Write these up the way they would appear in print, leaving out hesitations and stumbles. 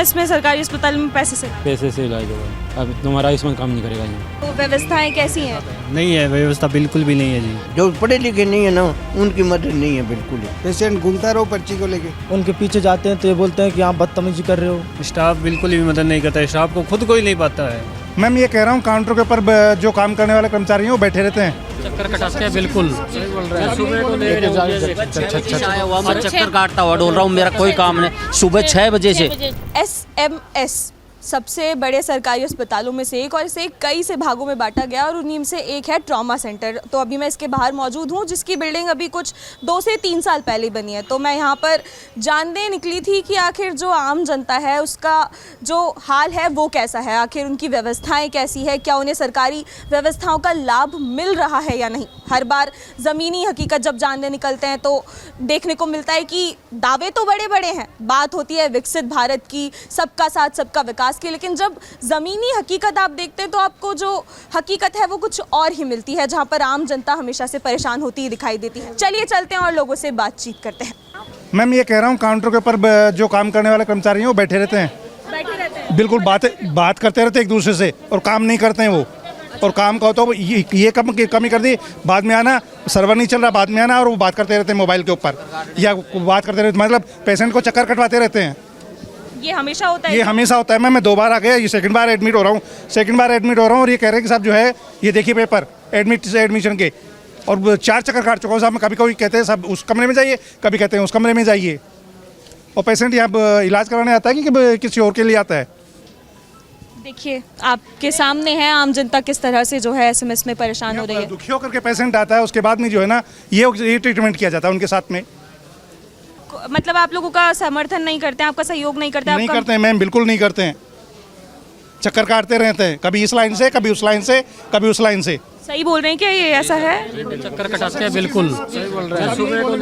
SMS में सरकारी अस्पताल में पैसे से इलाज होगा। अब तुम्हारा आयुष्मान काम नहीं करेगा ये। तो व्यवस्थाएं कैसी हैं? नहीं है व्यवस्था, बिल्कुल भी नहीं है जी। जो पढ़े लिखे नहीं है ना, उनकी मदद नहीं है बिल्कुल ही। पेशेंट घूमता रहो पर्ची को लेके, उनके पीछे जाते हैं तो ये बोलते हैं कि आप बदतमीजी कर रहे हो। स्टाफ बिल्कुल भी मदद नहीं करता है, स्टाफ को खुद को ही नहीं पाता है। मैम ये कह रहा हूँ काउंटर के ऊपर जो काम करने वाले कर्मचारी हैं वो बैठे रहते हैं। चक्कर कटाते हैं, बिल्कुल सुबह को चक्कर काटता हुआ डोल रहा हूँ, मेरा कोई काम नहीं। सुबह 6 बजे से एसएमएस सबसे बड़े सरकारी अस्पतालों में से एक और इसे कई से भागों में बांटा गया और उन्हीं में से एक है ट्रॉमा सेंटर। तो अभी मैं इसके बाहर मौजूद हूँ, जिसकी बिल्डिंग अभी कुछ 2 से 3 साल पहले बनी है। तो मैं यहाँ पर जानने निकली थी कि आखिर जो आम जनता है उसका जो हाल है वो कैसा है, आखिर उनकी व्यवस्थाएं कैसी है, क्या उन्हें सरकारी व्यवस्थाओं का लाभ मिल रहा है या नहीं। हर बार ज़मीनी हकीकत जब जानने निकलते हैं तो देखने को मिलता है कि दावे तो बड़े बड़े हैं, बात होती है विकसित भारत की, सबका साथ सबका विकास की, लेकिन जब ज़मीनी हकीकत आप देखते हैं तो आपको जो हकीकत है वो कुछ और ही मिलती है, जहां पर आम जनता हमेशा से परेशान होती ही दिखाई देती है। चलिए चलते हैं और लोगों से बातचीत करते हैं। मैम ये कह रहा हूँ काउंटर के ऊपर जो काम करने वाले कर्मचारी हैं वो बैठे रहते हैं, बिल्कुल बात करते रहते हैं एक दूसरे से और काम नहीं करते हैं वो। और काम का होता है ये कमी कर दी, बाद में आना सर्वर नहीं चल रहा, बाद में आना और वो बात करते रहते हैं मोबाइल के ऊपर या बात करते रहते, मतलब पेशेंट को चक्कर कटवाते रहते हैं। ये हमेशा होता है? ये हमेशा होता है। मैं 2 बार आ गया, ये सेकंड बार एडमिट हो रहा हूँ और ये कह रहे हैं कि साहब जो है ये देखिए पेपर एडमिशन के, और 4 चक्कर काट चुका हूँ साहब। मैं कभी कहते हैं साहब उस कमरे में जाइए, कभी कहते हैं उस कमरे में जाइए, और पेशेंट यहाँ इलाज कराने आता है कि किसी और के लिए आता है। देखिए आपके सामने है आम जनता किस तरह से जो है एसएमएस में परेशान हो रही है। दुखी होकर के पेशेंट आता है, उसके बाद में जो है ना ये ट्रीटमेंट किया जाता है उनके साथ में। मतलब आप लोगों का समर्थन नहीं करते हैं, आपका सहयोग नहीं करते? नहीं करते हैं मैम, बिल्कुल नहीं करते हैं। चक्कर काटते रहते हैं, कभी इस लाइन से, कभी उस लाइन से, कभी उस लाइन से। सही बोल रहे हैं क्या ये ऐसा है? चक्कर कटाते हैं, बिल्कुल सुबह को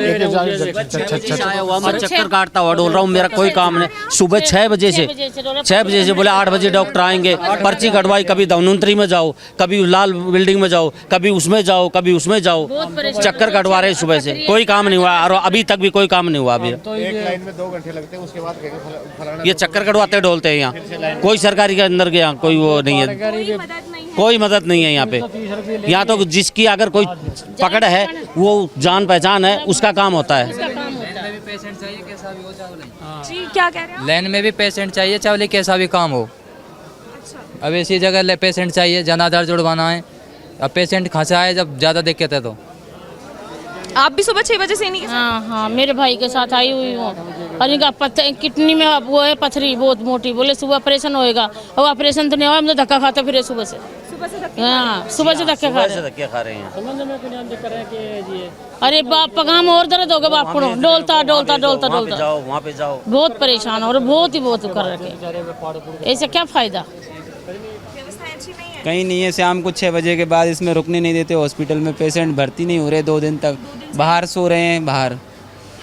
चक्कर काटता हुआ डोल रहा हूँ, मेरा कोई काम नहीं। सुबह 6 बजे से बोले 8 बजे डॉक्टर आएंगे, पर्ची कटवाई, कभी धनवंतरी में जाओ, कभी लाल बिल्डिंग में जाओ, कभी उसमें जाओ, कभी उसमें जाओ, चक्कर कटवा रहे सुबह से, कोई काम नहीं हुआ और अभी तक भी कोई काम नहीं हुआ। अभी एक लाइन में 2 घंटे लगते हैं, उसके बाद ये चक्कर कटवाते डोलते हैं यहाँ, कोई सरकारी के अंदर के यहाँ कोई वो नहीं है, कोई मदद नहीं है यहाँ पे। यहाँ तो जिसकी अगर कोई पकड़ है वो जान पहचान है उसका काम होता है। जी क्या कह रहे हैं? लाइन में भी पेशेंट चाहिए, चाहे कैसा भी काम हो। अब ऐसी जगह पेशेंट चाहिए, जनाधार जुड़वाना है, अब पेशेंट खसा है जब ज़्यादा दिक्कत है तो। आप भी सुबह 6 बजे से नहीं? हाँ, मेरे भाई के साथ आई हुई हूँ और इनका किडनी में वो है पथरी बहुत मोटी, बोले सुबह ऑपरेशन होएगा, और ऑपरेशन तो नहीं हुआ, हम तो धक्का खाते फिर सुबह से। हाँ, सुबह से धक्के खा रहे हैं। अरे बाप पगाम और दर्द हो गया बाप को, डोलता वहाँ पे जाओ, बहुत परेशान हो रहे, बहुत कर रखे, ऐसे क्या फायदा। कहीं नहीं है, शाम को 6 बजे के बाद इसमें रुकने नहीं देते। हॉस्पिटल में पेशेंट भर्ती नहीं हो रहे, 2 दिन तक बाहर सो रहे हैं। बाहर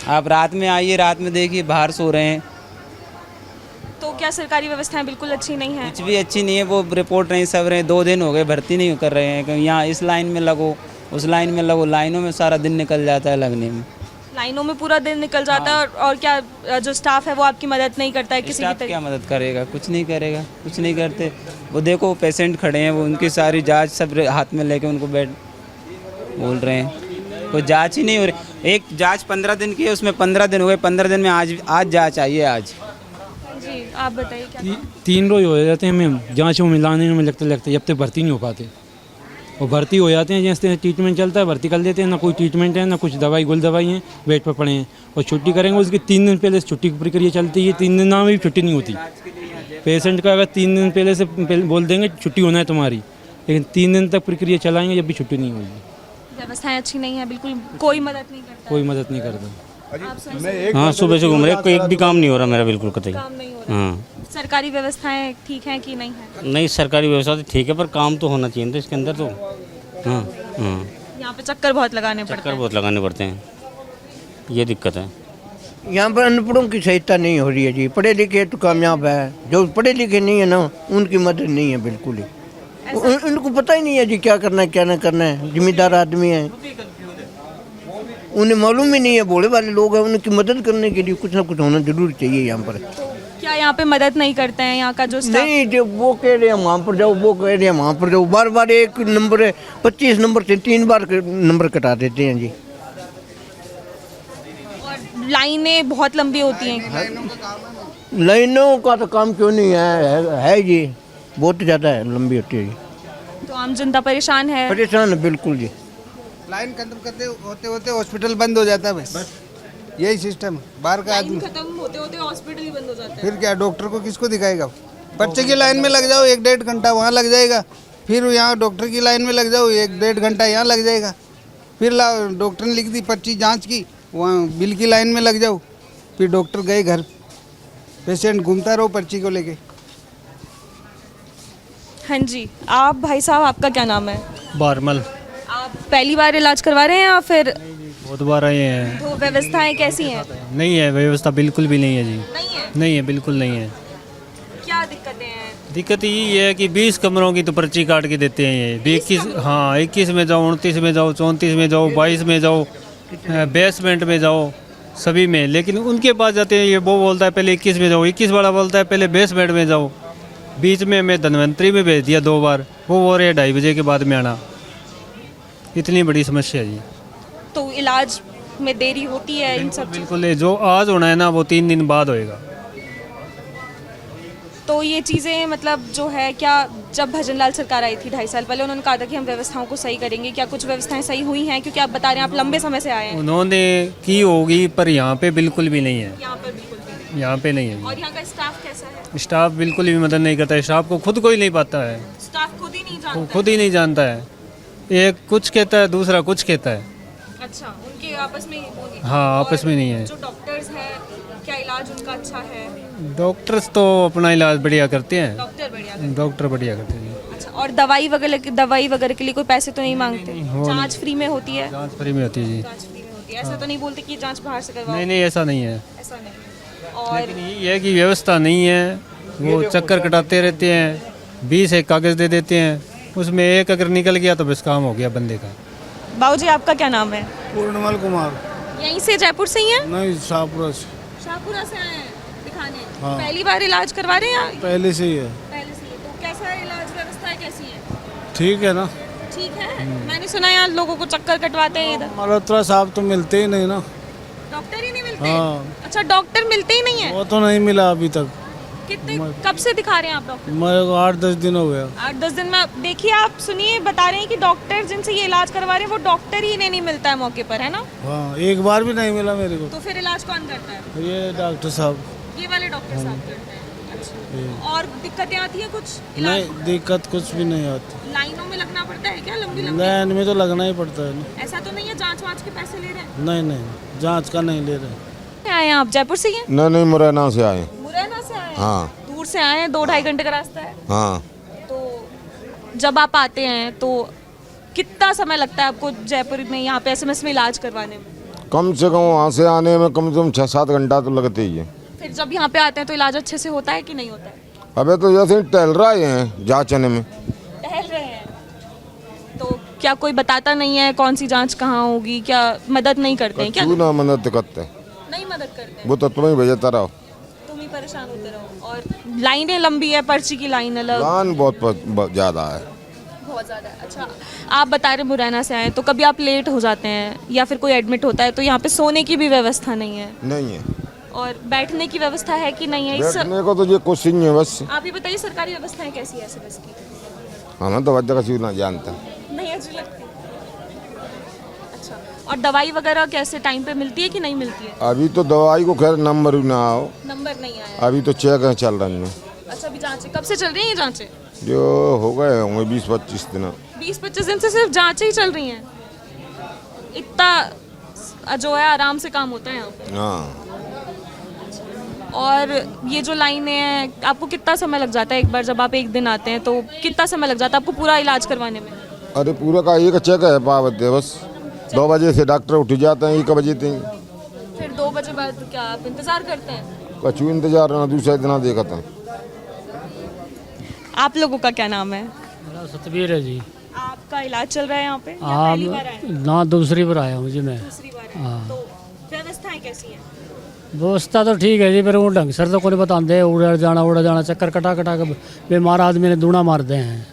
आप रात में आइए, रात में देखिए बाहर सो रहे हैं। तो क्या सरकारी व्यवस्थाएं बिल्कुल अच्छी नहीं है? कुछ भी अच्छी नहीं है, वो रिपोर्ट नहीं सब रहे, 2 दिन हो गए भर्ती नहीं कर रहे हैं। यहाँ इस लाइन में लगो, उस लाइन में लगो, लाइनों में सारा दिन निकल जाता है लगने में। लाइनों में पूरा दिन निकल जाता है। और क्या जो स्टाफ है वो आपकी मदद नहीं करता है? किसी भी क्या मदद करेगा? कुछ नहीं करेगा, कुछ नहीं करते। वो देखो पेशेंट खड़े हैं, वो उनकी सारी जांच सब हाथ में लेके उनको बेड बोल रहे हैं, कोई जांच ही नहीं हो रही। एक जांच 15 दिन की है, उसमें 15 दिन हो गए, 15 दिन में आज जांच आई है। आज जी आप बताइए क्या? 3 रोज हो जाते हैं मैम, जाँच में मिलाने में लगते जब तक भर्ती नहीं हो पाते, और भर्ती हो जाते हैं जैसे ट्रीटमेंट चलता है भर्ती कर देते हैं, ना कोई ट्रीटमेंट है ना कुछ दवाई गुल दवाई हैं, वेट पर पड़े हैं। और छुट्टी करेंगे उसकी 3 दिन पहले छुट्टी की प्रक्रिया चलती है, 3 दिन में भी छुट्टी नहीं होती। पेशेंट का अगर 3 दिन पहले से बोल देंगे छुट्टी होना है तुम्हारी, लेकिन 3 दिन तक प्रक्रिया चलाएंगे जब भी छुट्टी नहीं होगी। व्यवस्थाएं अच्छी नहीं है, बिल्कुल कोई मदद नहीं करता। कोई मदद नहीं करता। हाँ सुबह से घूम रहे, कोई एक भी काम नहीं हो रहा मेरा, बिल्कुल कतई। हाँ, सरकारी व्यवस्थाएं ठीक हैं कि नहीं है? नहीं सरकारी व्यवस्था तो ठीक है, पर काम तो होना चाहिए था इसके अंदर तो। हाँ, यहाँ पे चक्कर बहुत लगाने पड़ते हैं, ये दिक्कत है। यहाँ पर अनपढ़ों की सहायता नहीं हो रही है जी। पढ़े लिखे तो कामयाब है, जो पढ़े लिखे नहीं है ना उनकी मदद नहीं है बिल्कुल ही। उनको पता ही नहीं है जी क्या करना है क्या ना करना है। जिम्मेदार आदमी है, उन्हें मालूम ही नहीं है। भोले वाले लोग हैं, उनकी मदद करने के लिए कुछ ना कुछ होना जरूर चाहिए यहाँ पर। क्या यहाँ पे मदद नहीं करते हैं यहाँ का जो स्टाफ? नहीं, जो वो कह रहे हैं वहाँ पर जाओ, वो कह रहे हैं वहाँ पर जाओ, बार बार एक नंबर है, 25 नंबर से 3 बार नंबर कटा देते हैं जी। और लाइनें बहुत लंबी होती हैं। लाइनों का तो काम क्यों नहीं है जी, बहुत ज़्यादा है, लंबी होती है जी। तो आम जनता परेशान है। परेशान है बिल्कुल जी। लाइन खत्म करते होते होते हॉस्पिटल बंद हो जाता है, बस यही सिस्टम है। बाहर का आदमी खत्म होते होते हॉस्पिटल ही बंद हो जाता है। फिर क्या, डॉक्टर को किसको दिखाएगा? पर्चे की लाइन में लग जाओ 1-1.5 घंटा वहाँ लग जाएगा, फिर यहाँ डॉक्टर की लाइन में लग जाओ 1-1.5 घंटा यहाँ लग जाएगा, फिर डॉक्टर ने लिख दी पर्ची जांच की, वहाँ बिल की लाइन में लग जाओ, फिर डॉक्टर गए घर, पेशेंट घूमता रहो पर्ची को लेके। हाँ जी, आप भाई साहब, आपका क्या नाम है? बारमल। आप पहली बार इलाज करवा रहे हैं या फिर? बहुत बार आए हैं। तो व्यवस्थाएं कैसी हैं? नहीं है व्यवस्था, बिल्कुल भी नहीं है जी। नहीं है? नहीं है, बिल्कुल नहीं है। क्या दिक्कतें हैं? दिक्कत यही है कि 20 कमरों की तो पर्ची काट के देते हैं ये। 21, हाँ 21 में जाओ, 29 में जाओ, 34 में जाओ, 22 में जाओ, बेसमेंट में जाओ, सभी में। लेकिन उनके पास जाते हैं, ये वो बोलता है पहले 21 में जाओ, 21 वाला बोलता है पहले बेसमेंट में जाओ। बीच में मैं धन्वंतरी में भेज दिया 2 बार, वो बोल रहे 2:30 बजे के बाद में आना। इतनी बड़ी समस्या है जी। तो इलाज में देरी होती है इन सब? बिल्कुल, जो आज होना है ना वो 3 दिन बाद होएगा। तो ये चीज़ें मतलब जो है, क्या जब भजन लाल सरकार आई थी 2.5 साल पहले, उन्होंने कहा था कि हम व्यवस्थाओं को सही करेंगे, क्या कुछ व्यवस्थाएं सही हुई हैं? क्योंकि आप बता रहे हैं आप लंबे समय से आए हैं। उन्होंने की होगी पर यहाँ पे बिल्कुल भी नहीं है। यहाँ पर बिल्कुल भी नहीं। यहाँ पे नहीं है और यहाँ का स्टाफ कैसा है? स्टाफ बिल्कुल भी मदद नहीं करता है। स्टाफ को खुद को ही नहीं पाता है, स्टाफ खुद ही नहीं जानता है? खुद ही नहीं जानता है। एक कुछ कहता है, दूसरा कुछ कहता है। अच्छा, उनके आपस में होगी? हाँ, आपस में नहीं है। जो डॉक्टर्स हैं, क्या इलाज उनका अच्छा है? डॉक्टर्स तो अपना इलाज बढ़िया करते हैं। डॉक्टर बढ़िया। डॉक्टर बढ़िया करते हैं। अच्छा, और दवाई वगैरह के लिए कोई पैसे तो नहीं मांगते? जांच फ्री में होती है? जांच फ्री में होती है जी। जांच फ्री में होती है। ऐसा तो नहीं बोलते कि जांच बाहर से करवाओ? नहीं, ऐसा नहीं है। ऐसा नहीं। और लेकिन ये है कि व्यवस्था नहीं है, वो चक्कर कटाते रहते हैं, 20 एक कागज़ दे देते हैं, उसमें एक अगर निकल गया तो बस काम हो गया बंदे का। बाबू जी, आपका क्या नाम है? पूर्णमल कुमार। यहीं से, जयपुर से ही हैं? नहीं, शाहपुरा से। शाहपुरा से आए हैं दिखाने? हाँ। पहली बार इलाज करवा रहे हैं या पहले से ही है। पहले से ही? तो कैसा है इलाज, व्यवस्थाएं कैसी है? ठीक है ना। ठीक है। मैंने सुना यहाँ लोगों को चक्कर कटवाते हैं इधर। मल्होत्रा साहब तो मिलते ही नहीं ना। डॉक्टर ही नहीं मिलते? हाँ। अच्छा, डॉक्टर मिलते ही नहीं है? वो तो नहीं मिला अभी तक। कितने, कब से दिखा रहे हैं आप डॉक्टर? मेरे को 8-10 दिन हो गया। 8-10 दिन में? देखिए, आप सुनिए, बता रहे हैं कि डॉक्टर जिनसे ये इलाज करवा रहे हैं वो डॉक्टर ही इन्हें नहीं मिलता है मौके पर, है ना? हाँ, एक बार भी नहीं मिला मेरे को। तो फिर इलाज कौन करता है? ये डॉक्टर साहब। ये वाले डॉक्टर साहब करते हैं? अच्छा। और दिक्कतें आती हैं कुछ इलाज? नहीं, दिक्कत कुछ भी नहीं आती। लाइनों में लगना पड़ता है क्या, लंबी लंबी? लाइन में तो लगना ही पड़ता है ना। ऐसा तो नहीं है जांच वांच के पैसे ले रहे हैं? नहीं नहीं, जांच का नहीं ले रहे। आए हैं आप जयपुर से ही हैं? नहीं, मुरैना से आए। मुरैना से आए हैं? हाँ। दूर से आए हैं, 2-2.5 घंटे का रास्ता है। हाँ। तो जब आप आते हैं तो कितना समय लगता है आपको जयपुर में यहाँ पे एसएमएस में इलाज करवाने में? कम से कम वहाँ से आने में कम से कम 6-7 घंटा तो लगते ही है। फिर जब यहाँ पे आते हैं तो इलाज अच्छे से होता है कि नहीं होता है? अबे तो जैसे टहल रहे हैं जांचने में। टहल रहे हैं तो क्या कोई बताता नहीं है कौन सी जांच कहाँ होगी? क्या मदद नहीं करते हैं क्या? क्यों ना मदद करते, नहीं मदद करते हैं? वो तो तुम्हें भेजता रहो, तुम ही परेशान होते रहो। और लाइनें लंबी है, पर्ची की लाइन अलग, लाइन बहुत ज़्यादा है। बहुत ज़्यादा। अच्छा, आप बता रहे मुरैना से आए, तो कभी आप लेट हो जाते हैं या फिर कोई एडमिट होता है तो यहाँ पे सोने की भी व्यवस्था नहीं है? नहीं है। और बैठने की व्यवस्था है कि नहीं है? बैठने को तो ये कुछ नहीं है बस। आप ही बताइए, सरकारी व्यवस्थाएं कैसी है एसएमएस की? हमें तो वजह का चीज ना जानता। नहीं अच्छी लगती। अच्छा, और दवाई वगैरह कैसे टाइम पे मिलती है कि नहीं मिलती है? अभी तो दवाई को खैर नंबर भी ना आओ, नंबर नहीं आया? अभी तो चेक है चल रही है। अच्छा, अभी जांचें कब से चल रही हैं? ये जांचें जो हो गए होंगे 20-25 दिन। 20-25 दिन से सिर्फ जांचें ही चल रही हैं? इतना जो है आराम से काम होता है यहाँ पे? हाँ। और ये जो लाइनें हैं, आपको कितना समय लग जाता है एक बार जब आप एक दिन आते हैं तो कितना समय लग जाता है आपको पूरा इलाज करवाने में? अरे पूरा का एक चेक है पावत है बस। 2 बजे से डॉक्टर उठ जाते हैं, 1 बजे तक। फिर 2 बजे बाद क्या आप इंतजार करते हैं? कछु इंतजार ना, दूसरे दिन देखते हैं। आप लोगों का क्या नाम है? मेरा सतबीर है जी। आपका इलाज चल रहा है यहाँ पे या हाँ, पहली बार आए? ना दूसरी बार आया हूँ जी मैं। दूसरी बार हाँ। आए। तो व्यवस्थाएं कैसी हैं? व्यवस्था तो ठीक है जी, पर वो ढंग सर तो कोई बताते उड़ जाना चक्कर कटा कटा के बीमार आदमी ने दूना मारते हैं।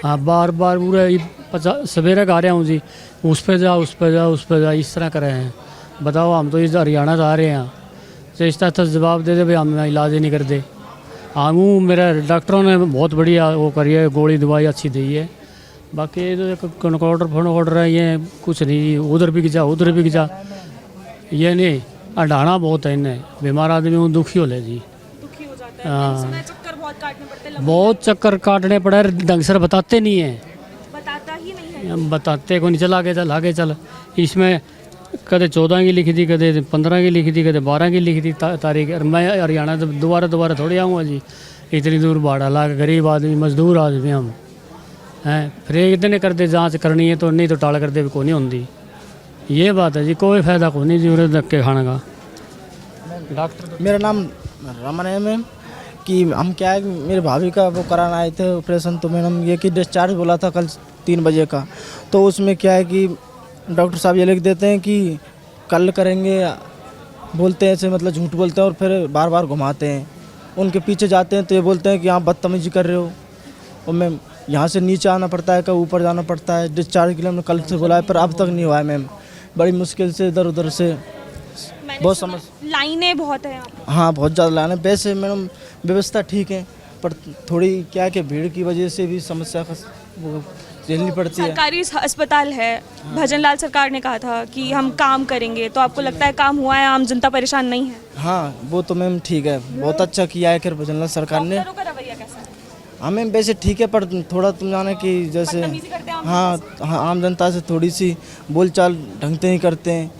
हाँ बार बार पूरे 50 सवेरे गा रहा हूँ जी, उस पर जा उस पर जा उस पर जा, इस तरह कर रहे हैं। बताओ हम तो इस हरियाणा से आ रहे हैं, तो इस तरह से जवाब दे दे भाई हम इलाज ही नहीं करते। हाँ वो मेरे डॉक्टरों ने बहुत बढ़िया वो करी है, गोली दवाई अच्छी दी है। बाकी तो कनकाउंटर फोन है, ये कुछ नहीं, उधर भी जा उधर भी जा, ये नहीं अढ़ाना बहुत है इन्हें, बीमार आदमी दुखी हो ले जी। हाँ बहुत चक्कर काटने पड़े, ढंग से बताते नहीं हैं, बताते को नहीं, चल आगे चल। इसमें कदे 14 की लिखी थी, कदे 15 की लिखी थी, कदे 12 की लिखी थी तारीख। और मैं हरियाणा तो दोबारा थोड़ी आऊँगा जी, इतनी दूर भाड़ा ला के, गरीब आदमी मजदूर आदमी हम हैं। फिर एक दिन करते जांच करनी है तो नहीं तो टाल करते को नहीं होती। ये बात है जी, कोई फ़ायदा को नहीं जी उन्हें धक्के खाने का। डॉक्टर मेरा नाम रमन है मैम, कि हम क्या है मेरे भाभी का वो कराना आए थे ऑपरेशन, तो मैडम ये कि डिस्चार्ज बोला था कल 3 बजे का, तो उसमें क्या है कि डॉक्टर साहब ये लिख देते हैं कि कल करेंगे, बोलते हैं ऐसे, मतलब झूठ बोलते हैं और फिर बार बार घुमाते हैं। उनके पीछे जाते हैं तो ये बोलते हैं कि आप बदतमीजी कर रहे हो, और मैम यहाँ से नीचे आना पड़ता है, कभी ऊपर जाना पड़ता है। डिस्चार्ज के लिए हमने कल से बोला है पर अब तक नहीं हुआ है मैम, बड़ी मुश्किल से इधर उधर से बहुत समस्या, लाइनें बहुत है यहाँ पे। हाँ बहुत ज़्यादा लाइन है। वैसे मैडम व्यवस्था ठीक है, पर थोड़ी क्या है कि भीड़ की वजह से भी समस्या का वो झेलनी पड़ती है। सरकारी अस्पताल है, भजनलाल सरकार ने कहा था कि हम काम करेंगे, तो आपको लगता है काम हुआ है, आम जनता परेशान नहीं है? हाँ वो तो मैम ठीक है, बहुत अच्छा किया है भजनलाल सरकार ने। डॉक्टरों का रवैया कैसा है? हाँ मैम वैसे ठीक है, पर थोड़ा तुम जाने कि जैसे हाँ आम जनता से थोड़ी सी बोलचाल ढंग से नहीं करते हैं।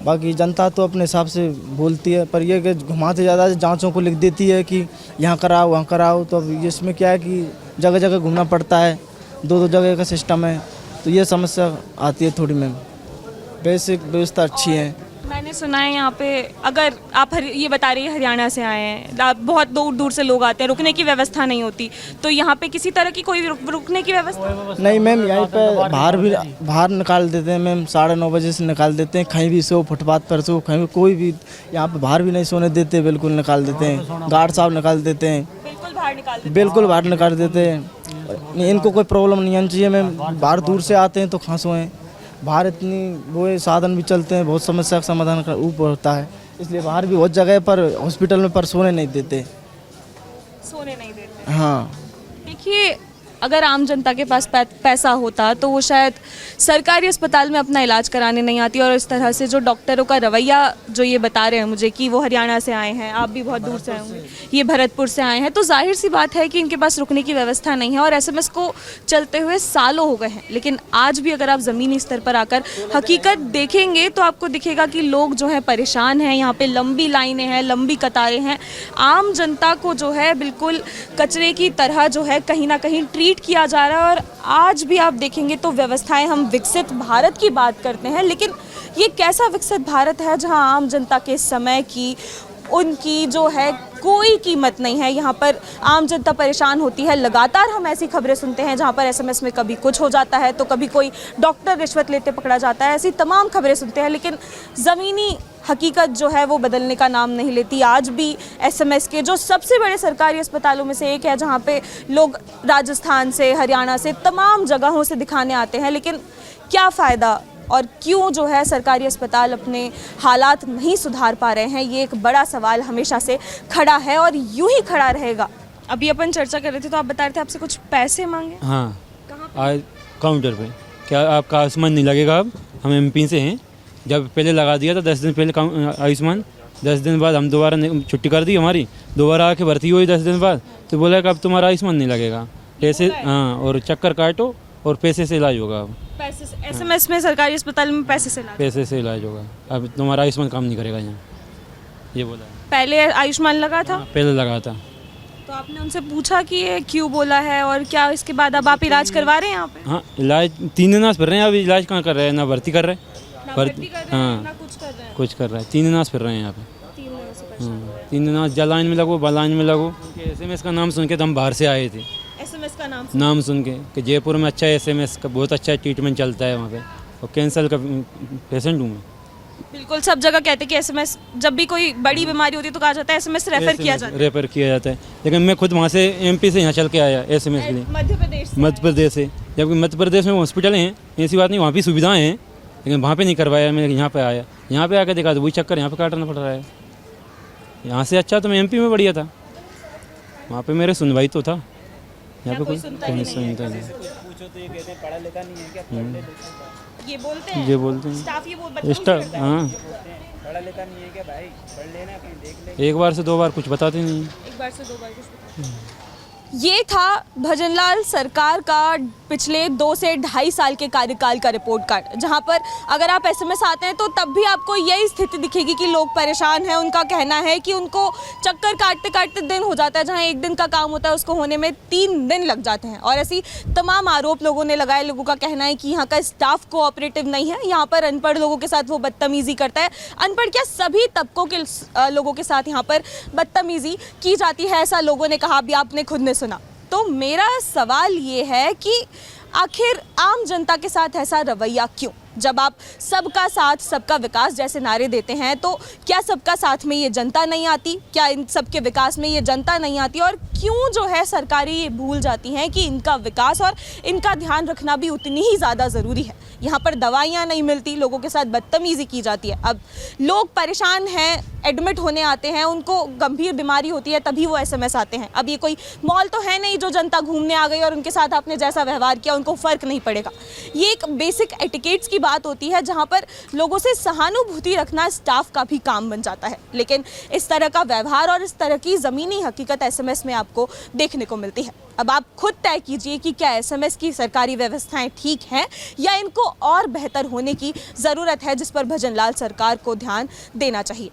बाकी जनता तो अपने हिसाब से बोलती है, पर यह कि घुमाते ज़्यादा जांचों को लिख देती है कि यहाँ कराओ वहाँ कराओ, तो अब इसमें क्या है कि जगह जगह घूमना पड़ता है, 2 जगह का सिस्टम है, तो ये समस्या आती है थोड़ी मैम। बेसिक व्यवस्था अच्छी है। मैंने सुना है यहाँ पे, अगर आप ये बता रही है हरियाणा से आए हैं, आप बहुत दूर दूर से लोग आते हैं, रुकने की व्यवस्था नहीं होती, तो यहाँ पे किसी तरह की कोई रुकने की व्यवस्था नहीं मैम। यहीं पे बाहर निकाल देते हैं मैम, 9:30 बजे से निकाल देते हैं, कहीं भी सो, फुटपाथ पर सो, कहीं कोई भी यहाँ पे बाहर भी नहीं सोने देते, बिल्कुल निकाल देते हैं, गार्ड साहब निकाल देते हैं, बिल्कुल बाहर निकाल देते हैं। इनको कोई प्रॉब्लम नहीं आनी चाहिए मैम, बाहर दूर से आते हैं तो कहाँ सोएं, बाहर इतनी वो साधन भी चलते हैं, बहुत समस्या का समाधान का ऊपर होता है, इसलिए बाहर भी बहुत जगह पर हॉस्पिटल में पर सोने नहीं देते। हाँ देखिए, अगर आम जनता के पास पैसा होता तो वो शायद सरकारी अस्पताल में अपना इलाज कराने नहीं आती। और इस तरह से जो डॉक्टरों का रवैया जो ये बता रहे हैं मुझे कि वो हरियाणा से आए हैं, आप भी बहुत दूर से आए होंगे, ये भरतपुर से आए हैं, तो जाहिर सी बात है कि इनके पास रुकने की व्यवस्था नहीं है। और एसएमएस को चलते हुए सालों हो गए हैं, लेकिन आज भी अगर आप ज़मीनी स्तर पर आकर हकीकत देखेंगे तो आपको दिखेगा कि लोग जो है परेशान हैं। यहाँ पर लंबी लाइनें हैं, लंबी कतारें हैं, आम जनता को जो है बिल्कुल कचरे की तरह जो है कहीं ना कहीं ट्रीट किया जा रहा है। और आज भी आप देखेंगे तो व्यवस्थाएं, हम विकसित भारत की बात करते हैं, लेकिन ये कैसा विकसित भारत है जहां आम जनता के समय की, उनकी जो है कोई कीमत नहीं है। यहाँ पर आम जनता परेशान होती है। लगातार हम ऐसी खबरें सुनते हैं जहाँ पर एसएमएस में कभी कुछ हो जाता है तो कभी कोई डॉक्टर रिश्वत लेते पकड़ा जाता है, ऐसी तमाम खबरें सुनते हैं, लेकिन ज़मीनी हकीकत जो है वो बदलने का नाम नहीं लेती। आज भी एसएमएस के जो सबसे बड़े सरकारी अस्पतालों में से एक है, जहाँ पे लोग राजस्थान से, हरियाणा से, तमाम जगहों से दिखाने आते हैं, लेकिन क्या फ़ायदा और क्यों जो है सरकारी अस्पताल अपने हालात नहीं सुधार पा रहे हैं, ये एक बड़ा सवाल हमेशा से खड़ा है और यूं ही खड़ा रहेगा। अभी अपन चर्चा कर रहे थे तो आप बता रहे थे आपसे कुछ पैसे मांगे। हाँ, आज काउंटर पे क्या आपका आयुष्मान नहीं लगेगा? अब हम एमपी से हैं, जब पहले लगा दिया था 10 दिन पहले आयुष्मान, 10 दिन बाद हम दोबारा छुट्टी कर दी हमारी, दोबारा आके भर्ती हुई 10 दिन बाद, तो बोला कि अब तुम्हारा आयुष्मान नहीं लगेगा, पैसे हाँ, और चक्कर काटो और पैसे से इलाज होगा। अब पैसे से एसएमएस में सरकारी अस्पताल में पैसे से इलाज होगा, अब तुम्हारा आयुष्मान काम नहीं करेगा यहाँ, ये बोला। पहले आयुष्मान लगा था? पहले लगा था। तो आपने उनसे पूछा कि ये क्यों बोला है और क्या इसके बाद अब आप इलाज करवा रहे हैं यहाँ पे? हाँ, इलाज 3 दिन फिर रहे हैं, अब इलाज कहाँ कर रहे हैं, ना भर्ती कर रहे हैं, हाँ कुछ कर रहे हैं, 3 दिन फिर रहे हैं यहाँ पे। 3 दिन जा लाइन में लगो, लाइन में लगो। एसएमएस का नाम सुन के तो हम बाहर से आए थे, एसएमएस का नाम सुन के कि जयपुर में अच्छा एसएमएस का बहुत अच्छा ट्रीटमेंट चलता है वहाँ पे, और कैंसर का पेशेंट हूँ मैं। बिल्कुल, सब जगह कहते हैं कि एसएमएस, जब भी कोई बड़ी बीमारी होती है तो कहा जाता है एसएमएस रेफर किया जाता है। रेफर किया जाता है, लेकिन मैं खुद वहाँ से एमपी से यहाँ चल के आया एसएमएस के लिए, मध्य प्रदेश से। जबकि मध्य प्रदेश में हॉस्पिटल हैं, ऐसी बात नहीं, वहाँ भी सुविधाएं हैं, लेकिन वहाँ पे नहीं करवाया। मैं यहाँ पे आया, यहाँ पे आकर देखा तो वही चक्कर यहाँ पे काटना पड़ रहा है। यहाँ से अच्छा तो मैं एमपी में बढ़िया था, वहाँ पे मेरे सुनवाई तो था, यहाँ पे कोई सुनता नहीं। ये बोलते हैं, ये बोलते हैं स्टाफ, ये बोल स्टाफ, हाँ, पढ़ा लिखा नहीं है क्या भाई, पढ़ लेना कहीं देख ले। एक बार से दो बार कुछ बताते नहीं। एक बार से दो बार कुछ। ये था भजनलाल सरकार का पिछले 2 से ढाई साल के कार्यकाल का रिपोर्ट कार्ड, जहां पर अगर आप एसएमएस आते हैं तो तब भी आपको यही स्थिति दिखेगी कि लोग परेशान हैं। उनका कहना है कि उनको चक्कर काटते काटते दिन हो जाता है, जहां एक दिन का काम होता है उसको होने में 3 दिन लग जाते हैं। और ऐसी तमाम आरोप लोगों ने लगाए। लोगों का कहना है कि यहाँ का स्टाफ कोऑपरेटिव नहीं है, यहाँ पर अनपढ़ लोगों के साथ वो बदतमीजी करता है। अनपढ़ क्या, सभी तबकों के लोगों के साथ यहाँ पर बदतमीजी की जाती है, ऐसा लोगों ने कहा, भी आपने खुद ने सुना। तो मेरा सवाल ये है कि आखिर आम जनता के साथ ऐसा रवैया क्यों? जब आप सबका साथ सबका विकास जैसे नारे देते हैं तो क्या सबका साथ में ये जनता नहीं आती? क्या इन सबके विकास में ये जनता नहीं आती? और क्यों जो है सरकारें ये भूल जाती हैं कि इनका विकास और इनका ध्यान रखना भी उतनी ही ज़्यादा ज़रूरी है? यहाँ पर दवाइयाँ नहीं मिलती, लोगों के साथ बदतमीज़ी की जाती है। अब लोग परेशान हैं, एडमिट होने आते हैं, उनको गंभीर बीमारी होती है, तभी वो एसएमएस आते हैं। अब ये कोई मॉल तो है नहीं जो जनता घूमने आ गई और उनके साथ आपने जैसा व्यवहार किया उनको फ़र्क नहीं पड़ेगा। ये एक बेसिक एटिकेट्स की बात होती है, जहाँ पर लोगों से सहानुभूति रखना स्टाफ का भी काम बन जाता है। लेकिन इस तरह का व्यवहार और इस तरह की ज़मीनी हकीकत एसएमएस में आपको देखने को मिलती है। अब आप खुद तय कीजिए कि क्या एसएमएस की सरकारी व्यवस्थाएं ठीक हैं या इनको और बेहतर होने की ज़रूरत है, जिस पर भजनलाल सरकार को ध्यान देना चाहिए।